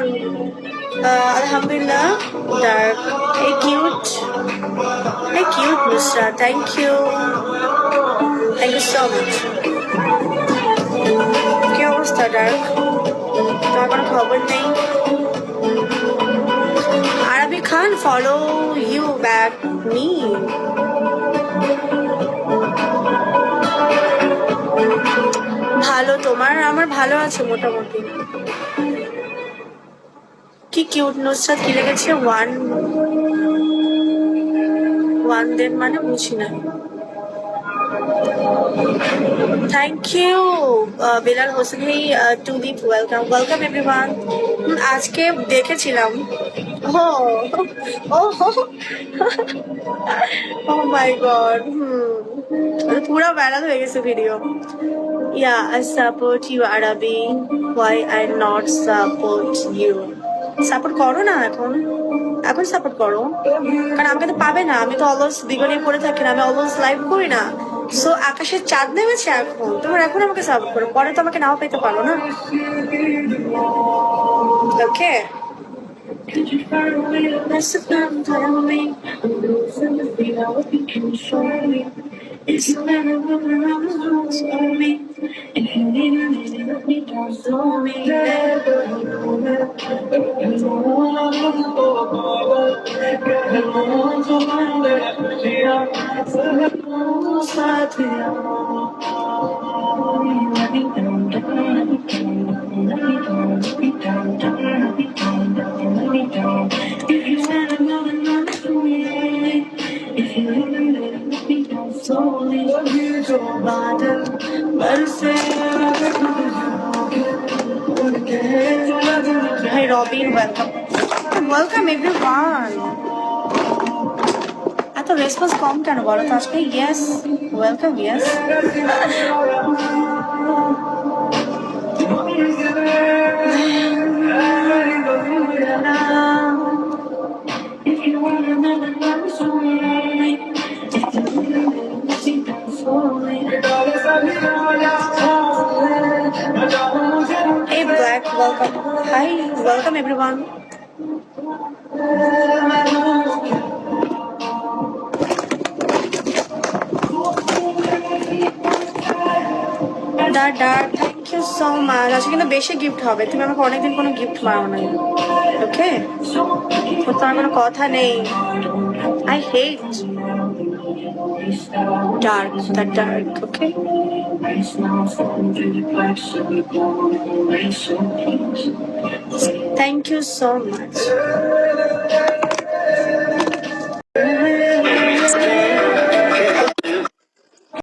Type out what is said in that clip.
Alhamdulillah, dark. Hey, cute. Hey, cute, Nusra. Thank you. Thank you so much. কি অবস্থা dark? তোমার কোনো খবর নেই? আরবি খান, ফলো ইউ ব্যাক মি। ভালো, তোমার আমার ভালো আছে মোটামুটি। কি কিউট নুসরাত, কি লেগেছে? ওয়ান দেন মানে বুঝি না। Thank you Bilal Hossain. Hey Tulip, welcome welcome everyone. আজকে দেখেছিলাম। ও ও ও মাই গড, পুরো ভাইরাল হয়ে গেছে video. Yeah, I support you RB, why I not support you. Support করো না এখন, এখন সাপোর্ট করো, কারণ আমাকে তো পাবে না। আমি তো অলওয়েজ দিগরে পড়ে থাকি না, আমি অলওয়েজ লাইভ করি না। সো আকাশের চাঁদ নেমেছে এখন, তোমার এখন আমাকে সাপোর্ট করো, পরে তো আমাকে নাও পেতে পারো না। Okay, Hi Robin, welcome. Welcome everyone. এত রেসপন্স কম কেন বলো তো আজকে? Yes, welcome, yes. Hey Black, welcome. Hi, welcome everyone. Thank you so much. আজকে কিন্তু বেশি গিফট হবে, তুমি আমাকে অনেকদিন কোনো গিফট পাও নাই। ওকে, তোমার কোনো কথা নেই। I hate dark, that dark, okay? Thank you so much.